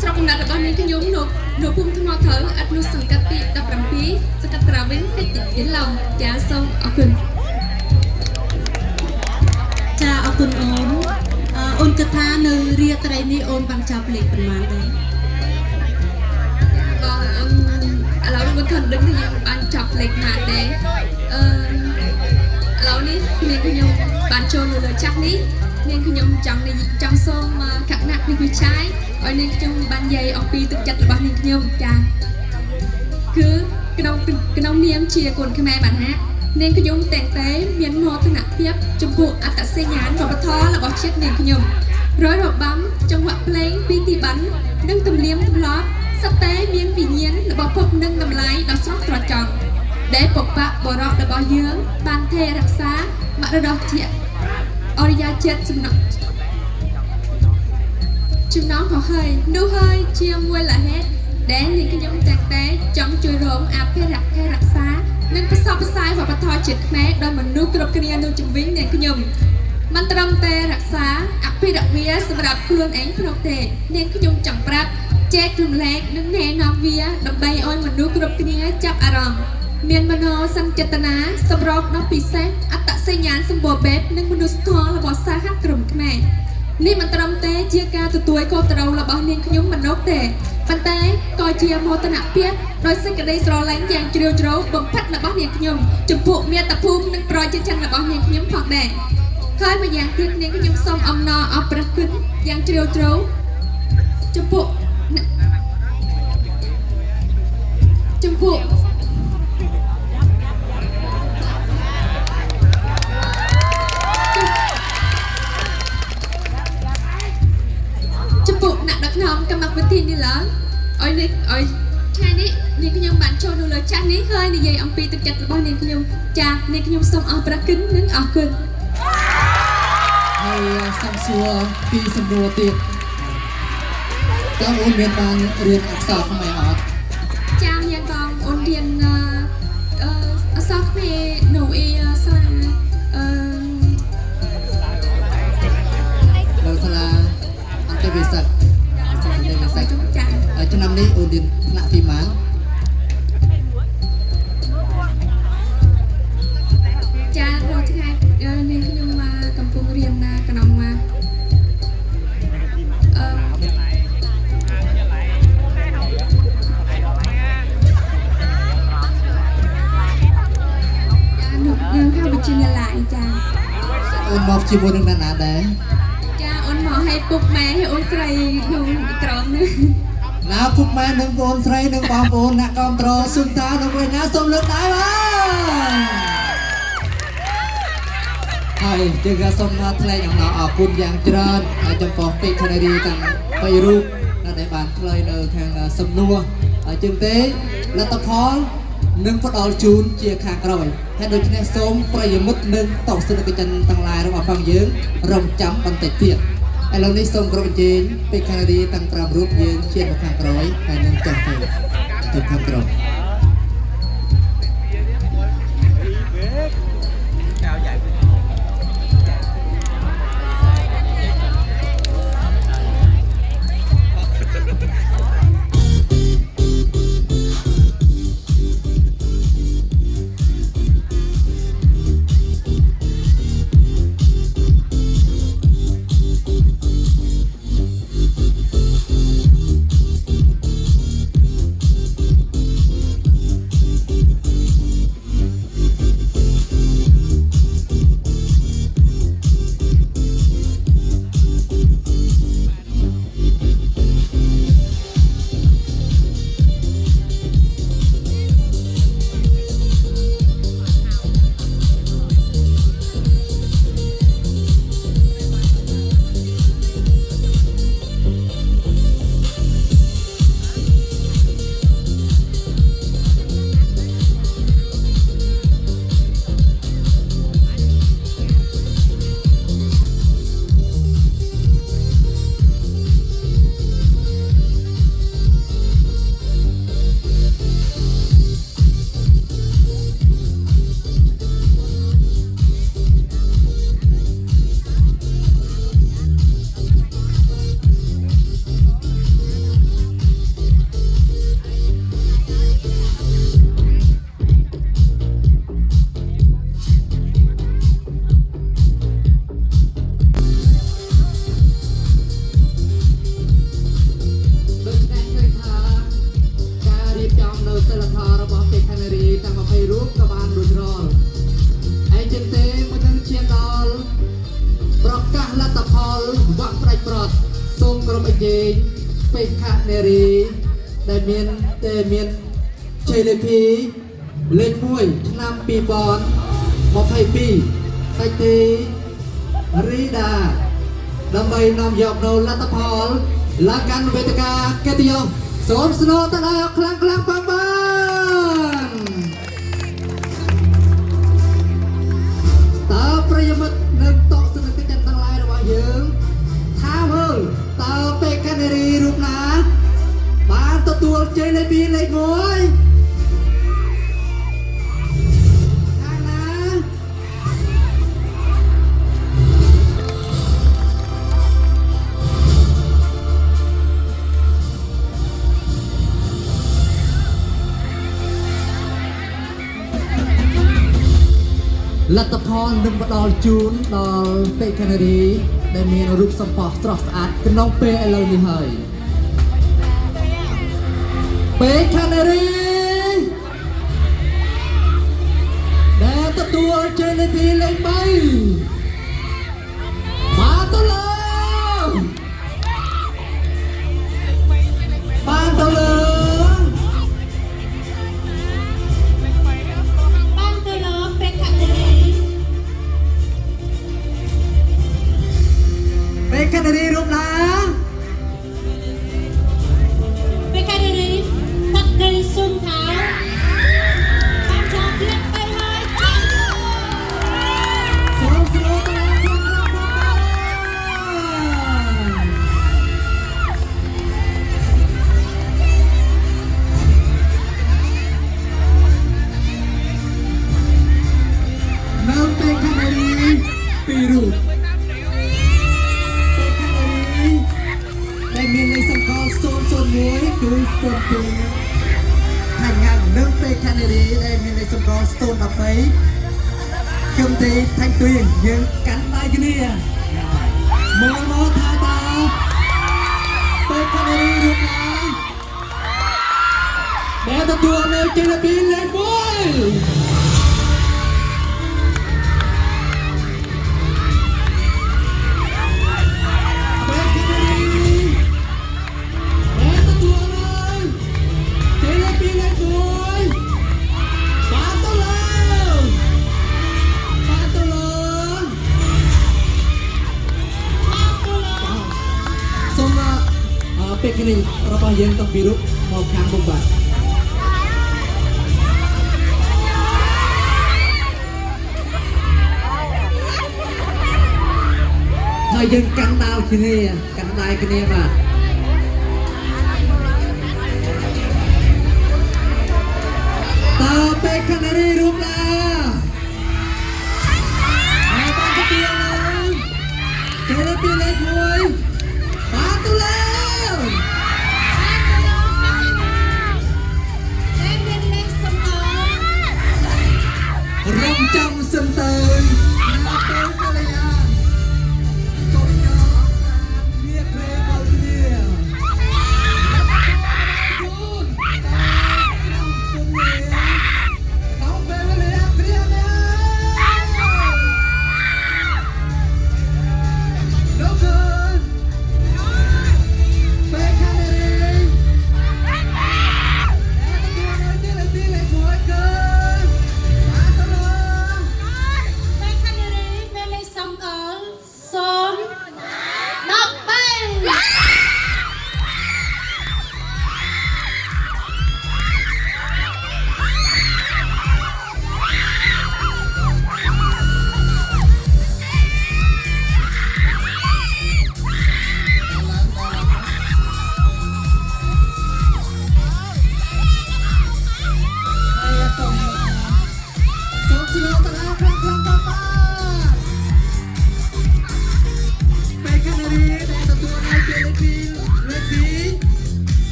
ស្រុកកំណើតរបស់នាងខ្ញុំនៅភូមិថ្មថៅអត់នោះសង្កាត់ទី17សង្កាត់ត្រាវិញតិចទៀតឡំចាសូមអរគុណចាអរគុណអូនគិតថានៅរាត្រីនេះអូនបានចាប់លេខប៉ុន្មានទេបងអូនឥឡូវនេះមិនខំដឹងថាខ្ញុំបានចាប់លេខប៉ុន្មានទេឥឡូវនេះនាងខ្ញុំបានចូលនៅលើចាស់នេះនាងខ្ញុំចង់សូមកណ្ណាក់នេះវិច័យឲ្យនាងខ្ញុំបាននិយាយអំពីទឹកចិត្តរបស់នាងខ្ញុំចាគឺក្នុងនាមជាកូនខ្មែរបានហាក់នាងខ្ញុំតែងតែមានមោទនភាពចំពោះអត្តសញ្ញាណវប្បធម៌របស់ជាតិនាងខ្ញុំរយរបាំចង្វាក់ភ្លេងពីទីបាននិងទំនៀមទម្លាប់សត្វតែមានវិញ្ញាណរបស់ពុកនិងតម្លៃដ៏ស្រស់ត្រចង់ដែលបពបរោះរបស់យើងបានថែរក្សាមរតកជាតិអរិយាជាតិចំណងក៏ហើយនោះហើយជាមួយលហេតុដែលនាងខ្ញុំតែងតែចង់ជួយរំអភិរក្សថែរក្សានិងផ្សព្វផ្សាយវប្បធម៌ជាតិខ្មែរដល់មនុស្សគ្រប់គ្នានៅជំនាញនាងខ្ញុំមិនត្រឹមតែរក្សាអភិរក្សវាសម្រាប់ខ្លួនឯងប៉ុណ្ណោះទេនាងខ្ញុំចង់ប្រាប់ចែករំលែកនិងណែនាំវាដើម្បីឲ្យមនុស្សគ្រប់គ្នាចាប់អារម្មណ៍មានមនោសញ្ចេតនាសម្របដ៏ពិសេសអត្តសញ្ញាណសម្បូរបែបនិងមនុស្សធម៌របស់សហគមន៍ខ្មែរនេះមិនត្រឹមតែជាការទទួលខុសត្រូវរបស់នាងខ្ញុំប៉ុណ្ណោះទេប៉ុន្តែក៏ជាមោទនភាពដោយសេចក្តីស្រឡាញ់យ៉ាងជ្រាលជ្រៅបំផុតរបស់នាងខ្ញុំចំពោះមាតុភូមិនិងប្រជាជនរបស់នាងខ្ញុំផងដែរហើយម្យ៉ាងទៀតនាងខ្ញុំសូមអំណរអរព្រះគុណយ៉ាងជ្រាលជ្រៅចំពោះចំពោះអ្នកដឹកនាំកម្មវិធីនេះឡើងឲ្យថ្ងៃនេះនាងខ្ញុំបានចូលនៅលើចាស់នេះហើយនិយាយអំពីទឹកចិត្តរបស់នាងខ្ញុំចាស់នាងខ្ញុំសូមអរព្រះគុណនិងអរគុណហើយសំសួរពីសំណួរទៀតតើអូនមានបានរៀនអក្សរខ្មែរអត់ចាមានបងអូនរៀនអក្សរខ្មែរនៅសាលានៅសាលាអន្តរវិសិទ្ធឆ្នាំនេះអូនរៀនថ្នាក់ទីម៉ានចារាល់ថ្ងៃនាងខ្ញុំកំពុងរៀនក្នុងនៅហៅវិទ្យាល័យចាអូនមកជាមួយនឹងអ្នកណាដែរចាអូនមកឲ្យពុកម៉ែឲ្យអូនស្រីក្នុងក្រមនេះណាពុកម៉ែនិងបងប្អូនស្រីនិងបងប្អូនអ្នកគ្រប់គ្រងសុនតានៅវិញណាសូមលើកដៃបាទហើយយើងក៏សូមថ្លែងអំណរអរគុណយ៉ាងច្រើនចំពោះពេកនារីទាំង3រូបដែលបានឆ្លើយនៅខាងសំណួរហើយជាងទេលទ្ធផលនឹងផ្ដល់ជូនជាខាងក្រោយហើយដូច្នេះសូមប្រិយមិត្តនិងទស្សនិកជនទាំងឡាយរបស់ផងយើងរងចាំបន្តិចទៀតឥឡូវនេះសូមគោរពអញ្ជើញពេកនារីទាំង5រូបយើងជាមកខាងក្រោយហើយនឹងចុះទៅខាងក្រោយ ក្រុមអជេងពេកខនេរីដែលមានជ័យលេភីលេខ1ឆ្នាំ2022តែទីរីដាដើម្បីនាំយកនៅលទ្ធផលឡើងកាន់វេទិកាកិត្តិយសសូមស្នើទៅដល់ខ្លាំងបងតើប្រិយមិត្តនឹងតកស្នើកិច្ចទាំងឡាយរបស់យើងថាមើលតើពេកកានេរីរូបណាបានទទួលជ័យលេខ2លេខ1លទ្ធផលនឹងផ្ដល់ជូនដល់ពេកកានេរីដែលមានរូបសម្ផស្សស្រស់ស្អាតក្នុងពេលឥឡូវនេះហើយពេកកានេរីដែលទទួលជ័យលេខ2លេខ3បានទៅលើកានេរីរូបណាពេកានេរីតាក់ដីសុនថាបានចោលទៀតទៅហើយសូមស្រួលទៅនៅពេកានេរីពីររូបមានលេខសម្គាល់001គឺស្ទន់ពីខាងងាំនឹងពេកកានេរីដែលមានលេខសម្គាល់ស្ទន់12គឹមទីថាញ់ទួយយើងកាន់ដៃគ្នាមកថាតើពេកកានេរីរូបណាដែលទទួលនៅជ័យលេខ2លេខ1ពេកនេះរបស់យើងต้องពីរូបមកខាងមុខបាទហើយយើងកាន់ដាល់គ្នាកាន់ដៃគ្នាបាទតើពេកនេះរូបណាហើយបានទៅទៀតហើយគេលេខ2លេខ1បានទៅលើរំចាំសិនទៅណាទៅកលយាកុំយកវាព្រេមកគ្នាជូនតាក្នុងគុំនេះដល់ពេលវេលាព្រាណាលោកអើយពេលខាងនេះ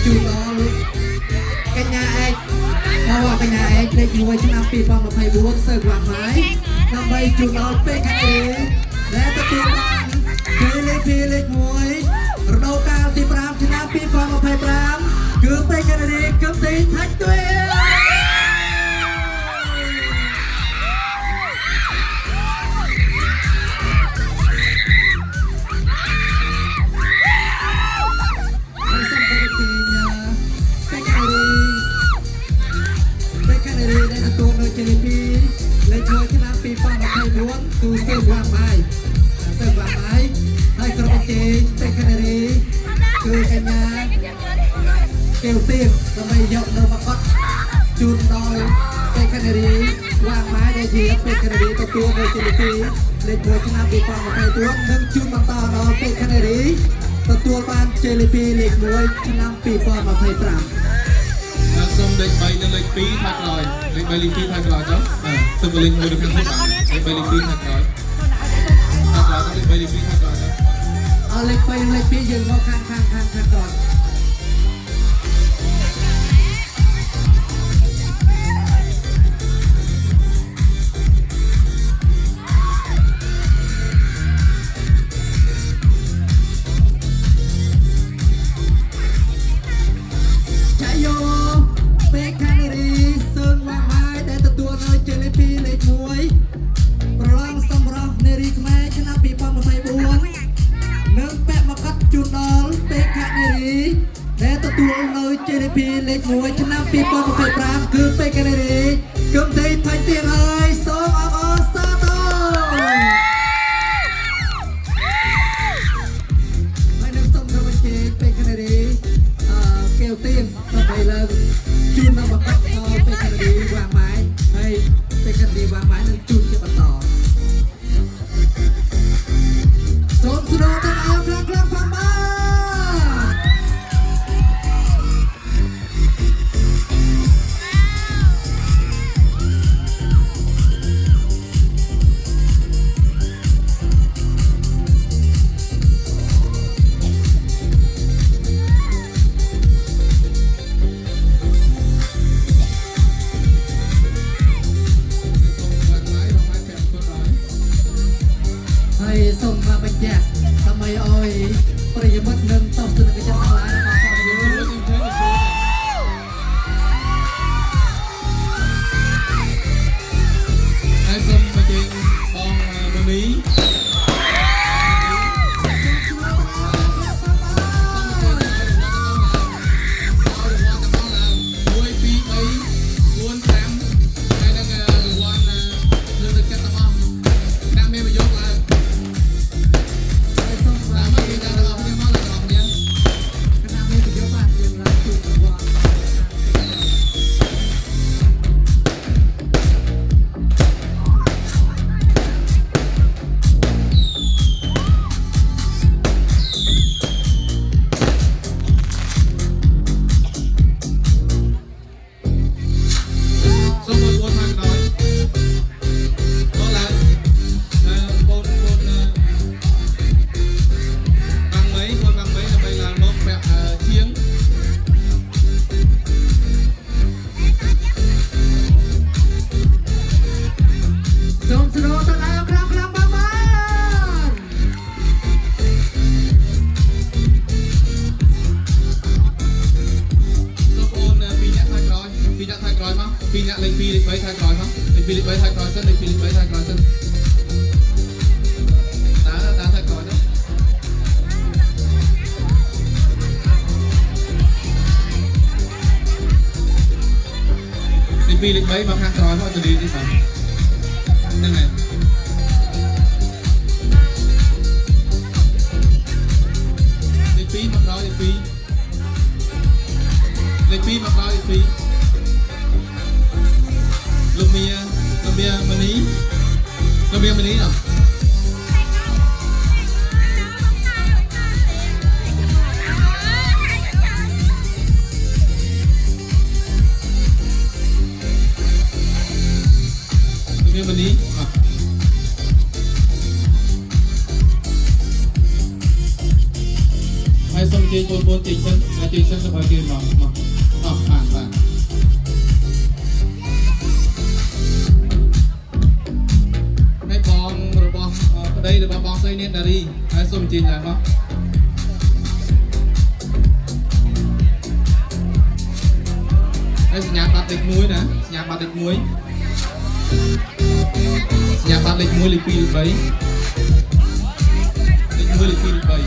ជូនដល់កញ្ញាឯក Hãy subscribe cho kênh Ghiền Mì Gõ để không bỏ lỡ 2024 សើកវ៉ាក់ហើយ ដើម្បីជួនដល់ពេលខាងនេះដែលទទួលបានKLP លេខ1រដូវកាលទី5ឆ្នាំ2025គឺពេលខាងនេះគឹមទីថាច់ទួយលេខ1ឆ្នាំ2024គឺសើវ៉ាម៉ៃហើយក្រុមជេពេកាណារីគឺកញ្ញាកែវទៀងដើម្បីយកនៅមកអត់ជូនដល់ពេកាណារីវ៉ាម៉ៃដែលជាពេកាណារីទទួលនៅជាទីលេខ1ឆ្នាំ2024និងជូនបន្តដល់ពេកាណារីទទួលបានជេលីពីលេខ1ឆ្នាំ2025 សូមលេខ3និងលេខ2ថាក្រោយលេខ3លេខ2ថាក្រោយចុះសូមលេខ1ទៅខាងមុខលេខ3លេខ2ថាក្រោយលេខ3លេខ2ថាក្រោយលេខ3លេខ2យើងមកខាងក្រោយលេខ1ឆ្នាំ2025គឺពេកាណារីគឹមទីថាច់ទៀងហើយសូមអបអរសាទរហើយនឹងសូមក្រុមជេពេកាណារីកែវទៀងដើម្បីឡើងជូនដល់បកដល់ពេកាណារីវ៉ាម៉ៃហើយពេកាណារីវ៉ាម៉ៃនឹងជូនជាបន្តសូមស្នើទៅអរខ្លាំងផងបាទសូមមកបញ្ជាក់ដើម្បីឲ្យប្រិយមិត្តនឹងតបទៅនឹងកញ្ចក់ទាំងឡាយមកផងយើងហើយសូមបញ្ជាក់បងមនីពីអ្នកលេខ2លេខ3ថាក្រោយមកលេខ2លេខ3ថាក្រោយសិនលេខ2លេខ3ថាក្រោយសិនតាថាក្រោយទៅលេខ2លេខ3មកខាងក្រោយមកទៅនេះទេបាទហ្នឹងហើយលេខ2មកក្រោយលេខ2លេខ2មកក្រោយលេខ2លោកមនីណោះលោកមនីហើយសូមជើញបងជើញសិនជើញសិនទៅឲ្យគេមកបាន nét đà đi ai xôm trên là không đây nhà bát lịch muối nè nhà bát lịch muối nhà bát lịch muối lịch pi lịch bấy lịch muối lịch pi lịch bấy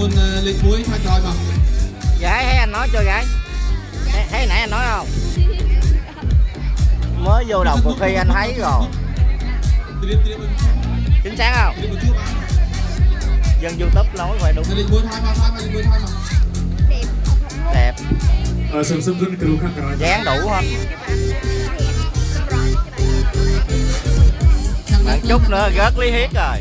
ôn lịch muối thay rồi mà. Gái thấy anh nói cho gái. Thấy nãy anh nói không? Mới vô đầu cuộc thi anh thấy rồi. Chính xác không? Dân YouTube nói phải đúng. Lịch muối thay mà. Đẹp. Sầm sầm run kêu khăn rồi. Dán đủ không? Bạn chút nữa rớt lý hiết rồi.